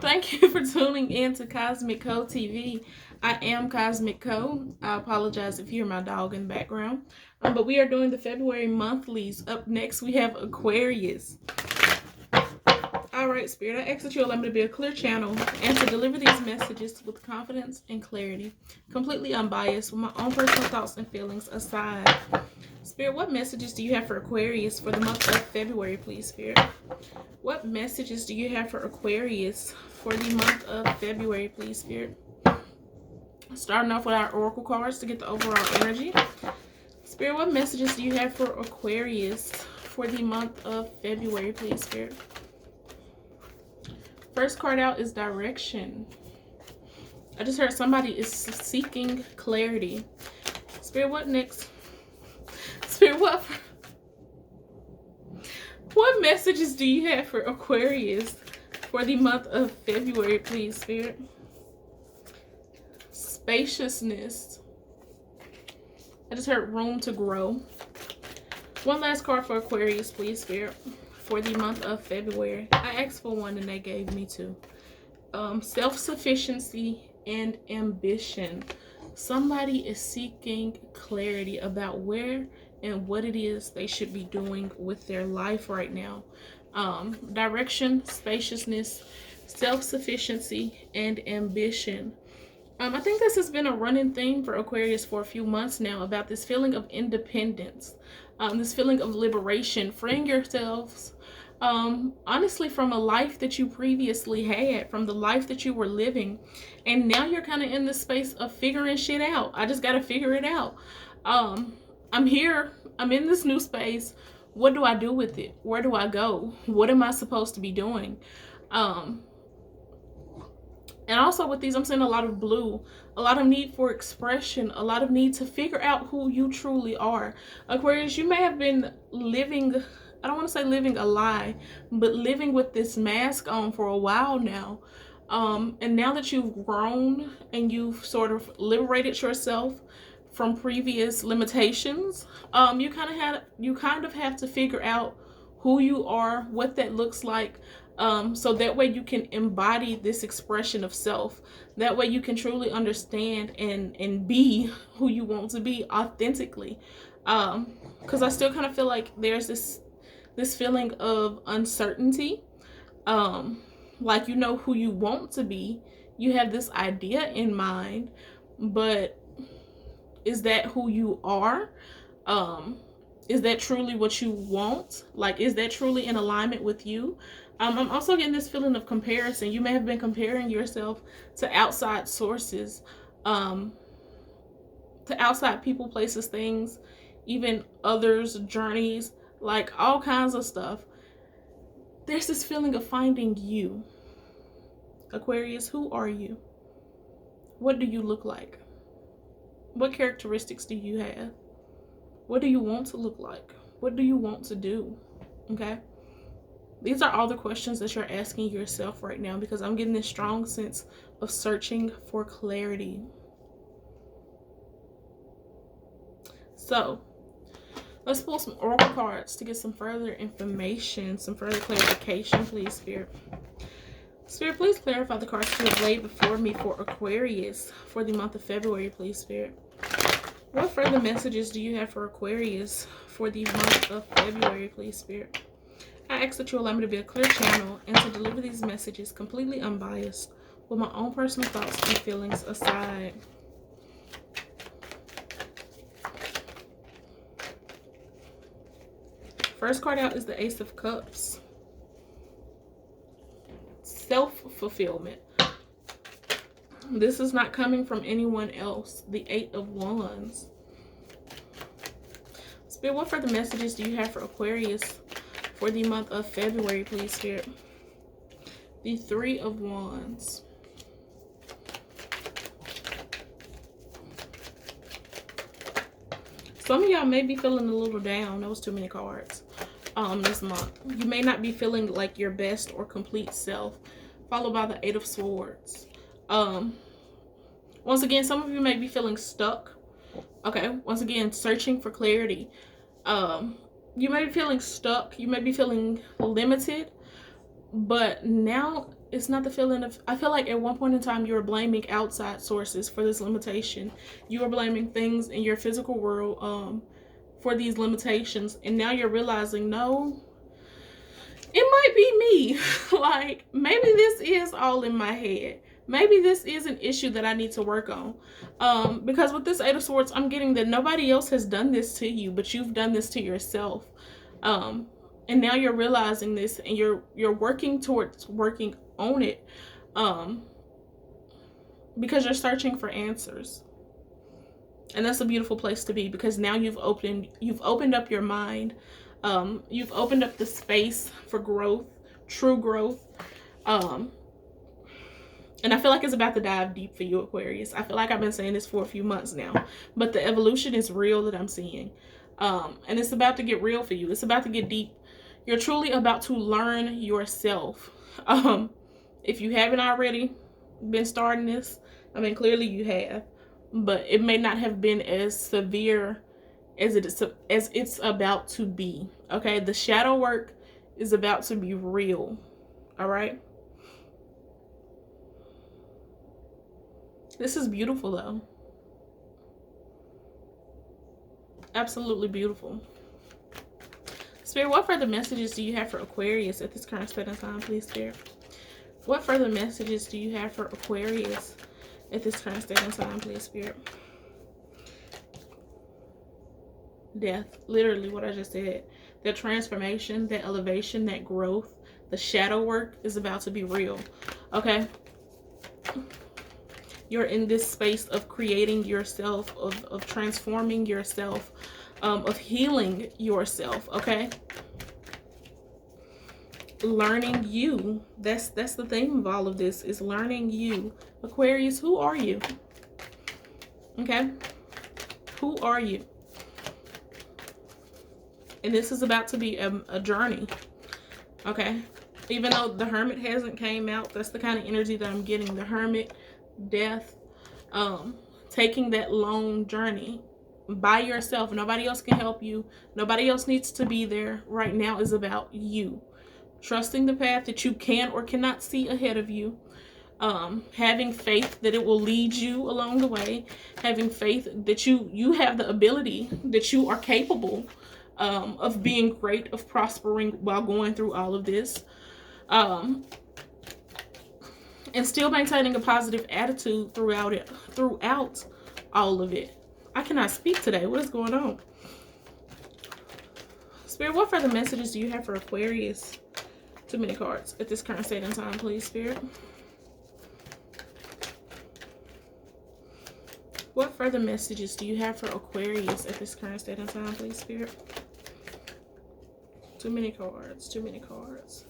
Thank you for tuning in to Cosmic Co TV. I am Cosmic Co. I apologize if you hear my dog in the background. But we are doing the February monthlies. Up next, we have Aquarius. Alright, Spirit, I ask that you allow me to be a clear channel and to deliver these messages with confidence and clarity, completely unbiased, with my own personal thoughts and feelings aside. Spirit, what messages do you have for Aquarius for the month of February, please, Spirit? What messages do you have for Aquarius for the month of February, please, Spirit? Starting off with our oracle cards to get the overall energy. Spirit, what messages do you have for Aquarius for the month of February, please, Spirit? First card out is direction. I just heard somebody is seeking clarity. Spirit, what next? Spirit, what messages do you have for Aquarius for the month of February, please, Spirit? Spaciousness. I just heard room to grow. One last card for Aquarius, please, Spirit, for the month of February. I asked for one and they gave me two. Self-sufficiency and ambition. Somebody is seeking clarity about where and what it is they should be doing with their life right now. Direction, spaciousness, self-sufficiency, and ambition. I think this has been a running theme for Aquarius for a few months now, about this feeling of independence, this feeling of liberation, freeing yourselves, honestly, from a life that you previously had, from the life that you were living. And now you're kind of in this space of figuring shit out. I just got to figure it out. I'm here. I'm in this new space. What do I do with it? Where do I go? What am I supposed to be doing? And also with these, I'm seeing a lot of blue, a lot of need for expression, a lot of need to figure out who you truly are. Aquarius, you may have been living, I don't want to say living a lie, but living with this mask on for a while now. And now that you've grown and you've sort of liberated yourself from previous limitations, you kind of have to figure out who you are, what that looks like, so that way you can embody this expression of self. That way you can truly understand and be who you want to be authentically. Because I still kind of feel like there's this feeling of uncertainty. Like, you know who you want to be, you have this idea in mind, but is that who you are? Is that truly what you want? Like, is that truly in alignment with you? I'm also getting this feeling of comparison. You may have been comparing yourself to outside sources, to outside people, places, things, even others' journeys, like all kinds of stuff. There's this feeling of finding you. Aquarius, who are you? What do you look like? What characteristics do you have? What do you want to look like? What do you want to do? Okay? These are all the questions that you're asking yourself right now, because I'm getting this strong sense of searching for clarity. So, let's pull some oracle cards to get some further information, some further clarification, please, Spirit. Spirit, please clarify the cards you have laid before me for Aquarius for the month of February, please, Spirit. What further messages do you have for Aquarius for the month of February, please, Spirit? I ask that you allow me to be a clear channel and to deliver these messages completely unbiased, with my own personal thoughts and feelings aside. First card out is the Ace of Cups. Self-fulfillment. This is not coming from anyone else. The Eight of Wands. Spirit, what further messages do you have for Aquarius for the month of February, please, Spirit? The Three of Wands. Some of y'all may be feeling a little down. That was too many cards. This month. You may not be feeling like your best or complete self. Followed by the Eight of Swords. Once again, some of you may be feeling stuck. Okay, once again, searching for clarity. You may be feeling stuck. You may be feeling limited. But now it's not the feeling of, I feel like at one point in time you were blaming outside sources for this limitation. You were blaming things in your physical world for these limitations, and now you're realizing, no, it might be me. Like, maybe this is all in my head. Maybe this is an issue that I need to work on. Because with this Eight of Swords, I'm getting that nobody else has done this to you, but you've done this to yourself. And now you're realizing this, and you're working towards working on it, because you're searching for answers. And that's a beautiful place to be, because now you've opened up your mind. You've opened up the space for growth, true growth. And I feel like it's about to dive deep for you, Aquarius. I feel like I've been saying this for a few months now, but the evolution is real that I'm seeing. And it's about to get real for you. It's about to get deep. You're truly about to learn yourself. If you haven't already been starting this, I mean, clearly you have, but it may not have been as severe as it's about to be. Okay, the shadow work is about to be real. All right. This is beautiful, though. Absolutely beautiful. Spirit, what further messages do you have for Aquarius at this current state of time, please, Spirit? What further messages do you have for Aquarius at this current state of time, please, Spirit? Death, literally what I just said. That transformation, that elevation, that growth, the shadow work is about to be real. Okay? You're in this space of creating yourself, of transforming yourself, of healing yourself, okay? Learning you. That's the theme of all of this, is learning you. Aquarius, who are you? Okay? Who are you? And this is about to be a journey, okay? Even though the Hermit hasn't came out, that's the kind of energy that I'm getting. The Hermit, death, taking that long journey by yourself. Nobody else can help you. Nobody else needs to be there. Right now is about you. Trusting the path that you can or cannot see ahead of you. Having faith that it will lead you along the way. Having faith that you have the ability, that you are capable of being great, of prospering while going through all of this. And still maintaining a positive attitude throughout all of it. I cannot speak today. What is going on? Spirit, what further messages do you have for Aquarius? Too many cards at this current state and time, please, Spirit. What further messages do you have for Aquarius at this current state and time, please, Spirit? Too many cards. Too many cards.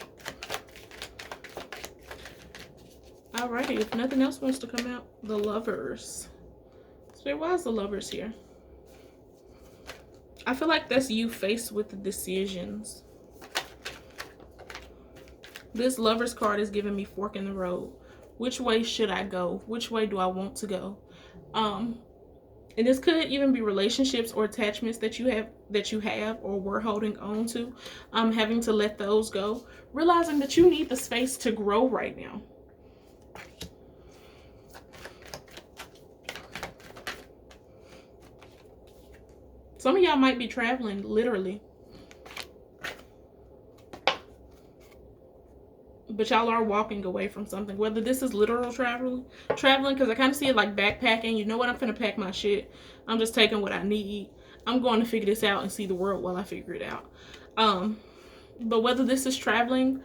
Alrighty, if nothing else wants to come out, the Lovers. Spirit, why is the Lovers here? I feel like that's you faced with the decisions. This Lovers card is giving me fork in the road. Which way should I go? Which way do I want to go? And this could even be relationships or attachments that you have or were holding on to. Having to let those go. Realizing that you need the space to grow right now. Some of y'all might be traveling, literally. But y'all are walking away from something. Whether this is literal traveling, because I kind of see it like backpacking. You know what? I'm finna pack my shit. I'm just taking what I need. I'm going to figure this out and see the world while I figure it out. But whether this is traveling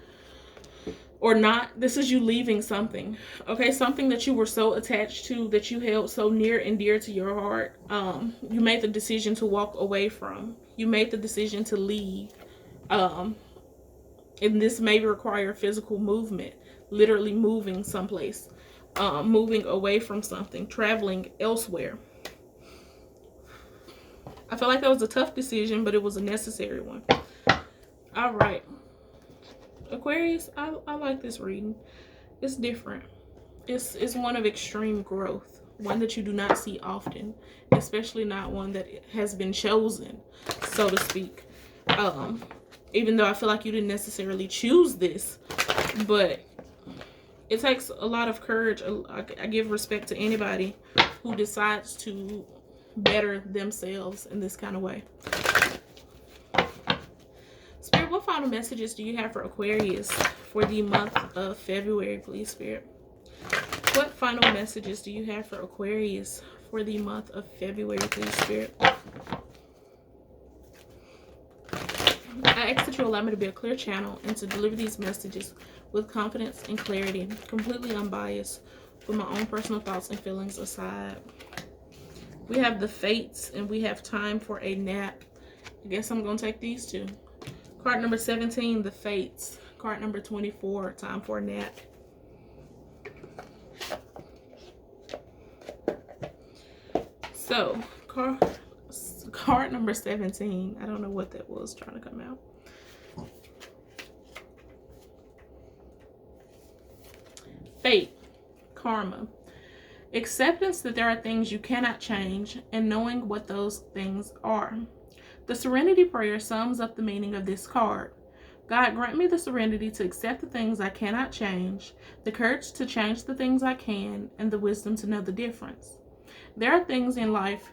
or not, this is you leaving something. Okay, something that you were so attached to, that you held so near and dear to your heart. You made the decision to walk away from. You made the decision to leave. And this may require physical movement, literally moving someplace, moving away from something, traveling elsewhere. I feel like that was a tough decision, but it was a necessary one. All right. Aquarius, I like this reading. It's different. It's one of extreme growth, one that you do not see often, especially not one that has been chosen, so to speak. Even though I feel like you didn't necessarily choose this, but It takes a lot of courage. I give respect to anybody who decides to better themselves in this kind of way. Spirit, what final messages do you have for Aquarius for the month of February, please, Spirit? What final messages do you have for Aquarius for the month of February, please, Spirit? I ask that you allow me to be a clear channel and to deliver these messages with confidence and clarity, completely unbiased, with my own personal thoughts and feelings aside. We have the Fates and we have time for a nap. I guess I'm going to take these two. Card number 17, the Fates. Card number 24, time for a nap. So, card number 17. I don't know what that was trying to come out. Fate, karma, acceptance that there are things you cannot change and knowing what those things are. The Serenity Prayer sums up the meaning of this card. God, grant me the serenity to accept the things I cannot change, the courage to change the things I can, and the wisdom to know the difference. There are things in life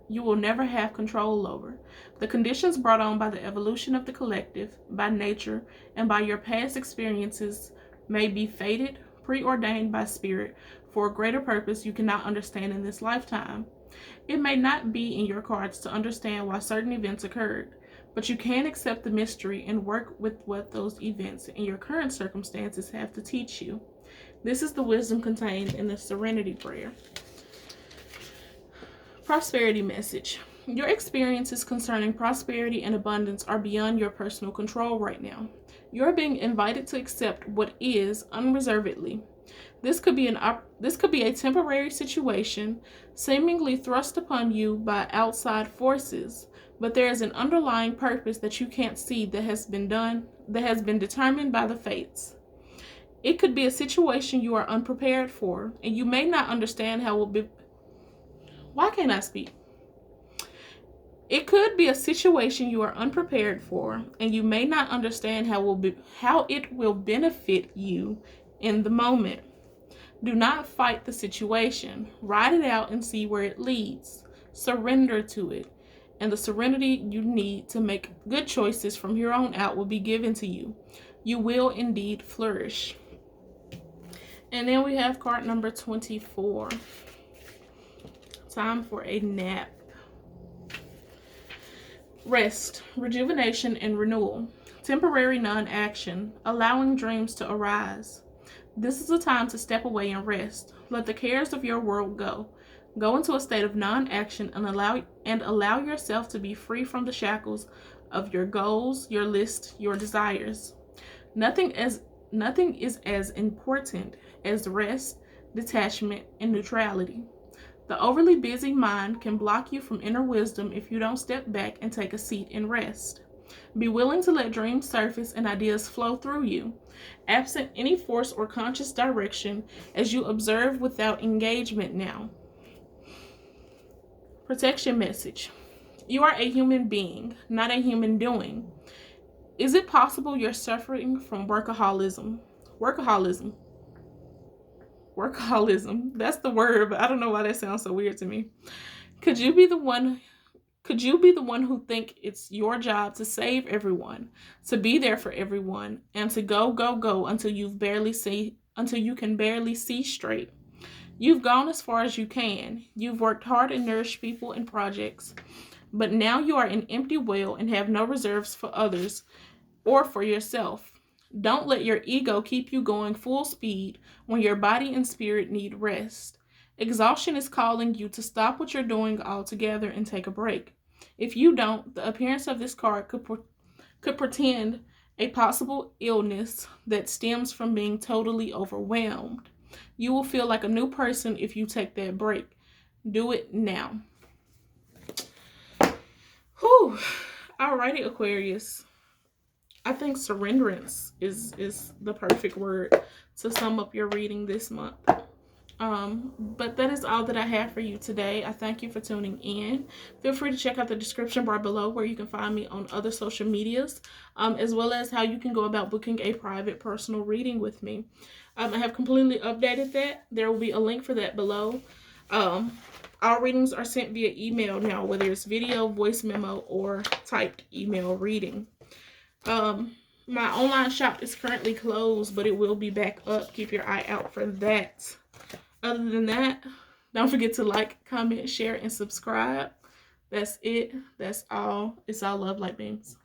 you will never have control over. The conditions brought on by the evolution of the collective, by nature, and by your past experiences may be fated, preordained by spirit for a greater purpose you cannot understand in this lifetime. It may not be in your cards to understand why certain events occurred, but you can accept the mystery and work with what those events and your current circumstances have to teach you. This is the wisdom contained in the Serenity Prayer. Prosperity message. Your experiences concerning prosperity and abundance are beyond your personal control right now. You're being invited to accept what is unreservedly. This could be a temporary situation seemingly thrust upon you by outside forces, but there is an underlying purpose that you can't see that has been determined by the fates. It could be a situation you are unprepared for, and you may not understand how it will be. Why can't I speak? It could be a situation you are unprepared for, and you may not understand how it will benefit you in the moment. Do not fight the situation. Ride it out and see where it leads. Surrender to it, and the serenity you need to make good choices from here on out will be given to you. You will indeed flourish. And then we have card number 24. Time for a nap. Rest, rejuvenation, and renewal. Temporary non-action, allowing dreams to arise. This is a time to step away and rest. Let the cares of your world go. Go into a state of non-action and allow yourself to be free from the shackles of your goals, your list, your desires. Nothing is as important as rest, detachment, and neutrality. The overly busy mind can block you from inner wisdom if you don't step back and take a seat and rest. Be willing to let dreams surface and ideas flow through you, absent any force or conscious direction, as you observe without engagement now. Protection message. You are a human being, not a human doing. Is it possible you're suffering from workaholism? Workaholism. That's the word, but I don't know why that sounds so weird to me. Could you be the one who think it's your job to save everyone, to be there for everyone, and to go until you can barely see straight? You've gone as far as you can. You've worked hard and nourished people and projects, but now you are an empty well and have no reserves for others or for yourself. Don't let your ego keep you going full speed when your body and spirit need rest. Exhaustion is calling you to stop what you're doing altogether and take a break. If you don't, the appearance of this card could portend a possible illness that stems from being totally overwhelmed. You will feel like a new person if you take that break. Do it now. Whew. Alrighty, Aquarius. I think surrenderance is the perfect word to sum up your reading this month. But that is all that I have for you today. I thank you for tuning in. Feel free to check out the description bar below where you can find me on other social medias, as well as how you can go about booking a private personal reading with me. I have completely updated that. There will be a link for that below. All readings are sent via email now, whether it's video, voice memo, or typed email reading. My online shop is currently closed, but it will be back up. Keep your eye out for that. Other than that, don't forget to like, comment, share, and subscribe. That's it. That's all. It's all love, light beams.